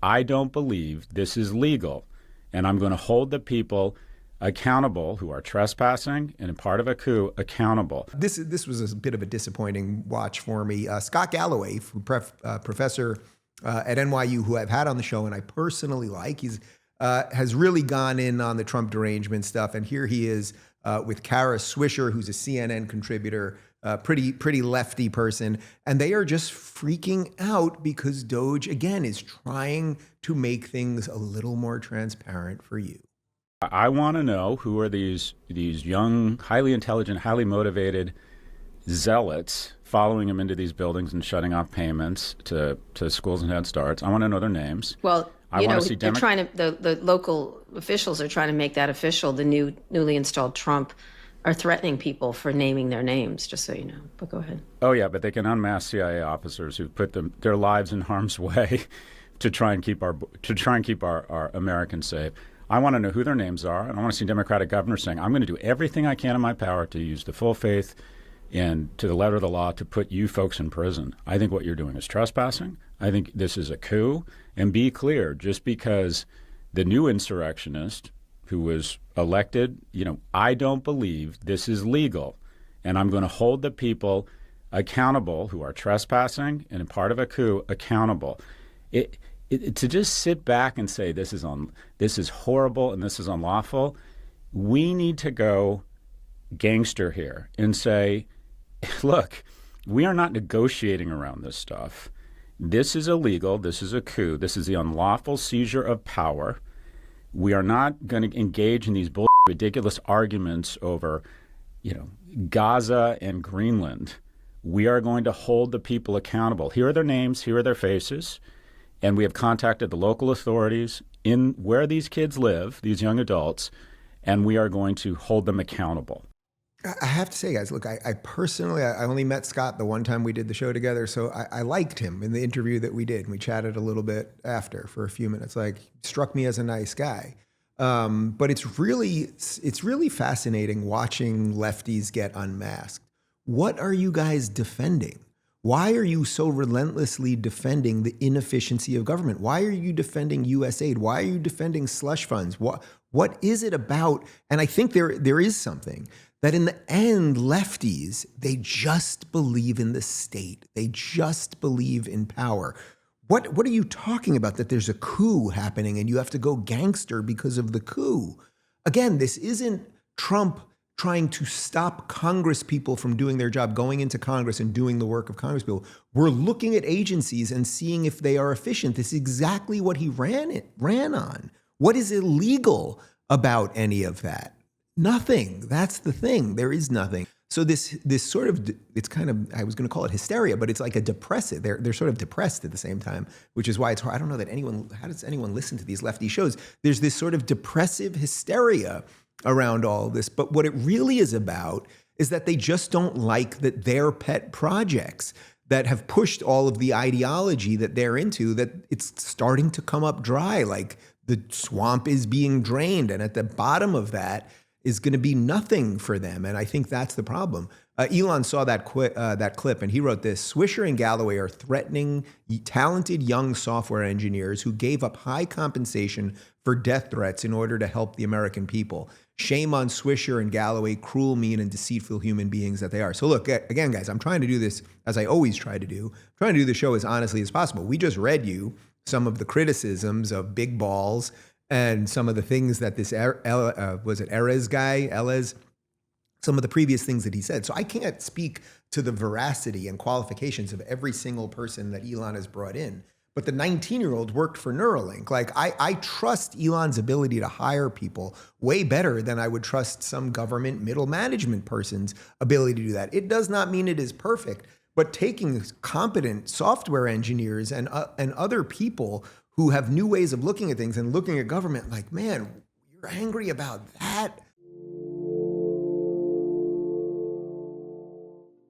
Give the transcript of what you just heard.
I don't believe this is legal, and I'm going to hold the people accountable who are trespassing and part of a coup accountable. This was a bit of a disappointing watch for me. Scott Galloway, professor at NYU, who I've had on the show and I personally like, he's has really gone in on the Trump derangement stuff, and here he is with Kara Swisher, who's a CNN contributor, pretty lefty person, and they are just freaking out because DOGE again is trying to make things a little more transparent for you. I want to know who are these young, highly intelligent, highly motivated zealots following him into these buildings and shutting off payments to schools and Head Starts. I want to know their names. Well, they're trying to. The local officials are trying to make that official. The newly installed Trump are threatening people for naming their names, just so you know. But go ahead. Oh yeah, but they can unmask CIA officers who put their lives in harm's way to try and keep our Americans safe. I want to know who their names are, and I want to see Democratic governors saying, I'm going to do everything I can in my power to use the full faith and to the letter of the law to put you folks in prison. I think what you're doing is trespassing. I think this is a coup. And be clear, just because the new insurrectionist who was elected, I don't believe this is legal. And I'm going to hold the people accountable who are trespassing and part of a coup accountable. To just sit back and say this is horrible and this is unlawful, we need to go gangster here and say, look, we are not negotiating around this stuff. This is illegal. This is a coup. This is the unlawful seizure of power. We are not going to engage in these ridiculous arguments over, Gaza and Greenland. We are going to hold the people accountable. Here are their names. Here are their faces. And we have contacted the local authorities in where these kids live, these young adults, and we are going to hold them accountable. I have to say, guys, look, I personally, I only met Scott the one time we did the show together, so I liked him in the interview that we did. And we chatted a little bit after for a few minutes. Struck me as a nice guy. But it's really fascinating watching lefties get unmasked. What are you guys defending? Why are you so relentlessly defending the inefficiency of government? Why are you defending USAID? Why are you defending slush funds? What is it about? And I think there is something that in the end, lefties, they just believe in the state. They just believe in power. What are you talking about, that there's a coup happening and you have to go gangster because of the coup? Again, this isn't Trump trying to stop Congress people from doing their job, going into Congress and doing the work of Congress people. We're looking at agencies and seeing if they are efficient. This is exactly what he ran on. What is illegal about any of that? Nothing. That's the thing. There is nothing. So this sort of, it's kind of, I was going to call it hysteria, but it's like a depressive. They're sort of depressed at the same time, which is why it's hard. I don't know that how does anyone listen to these lefty shows? There's this sort of depressive hysteria around all of this. But what it really is about is that they just don't like that their pet projects that have pushed all of the ideology that they're into, that it's starting to come up dry, like the swamp is being drained. And at the bottom of that is going to be nothing for them. And I think that's the problem. Elon saw that clip and he wrote this: Swisher and Galloway are threatening talented young software engineers who gave up high compensation for death threats in order to help the American people. Shame on Swisher and Galloway, cruel, mean, and deceitful human beings that they are. So look, again, guys, I'm trying to do this as I always try to do. I'm trying to do the show as honestly as possible. We just read you some of the criticisms of Big Balls and some of the things that this, was it Erez guy, Elez, some of the previous things that he said. So I can't speak to the veracity and qualifications of every single person that Elon has brought in. But the 19-year-old worked for Neuralink. Like, I trust Elon's ability to hire people way better than I would trust some government middle management person's ability to do that. It does not mean it is perfect, but taking competent software engineers and other people who have new ways of looking at things and looking at government, like, man, you're angry about that?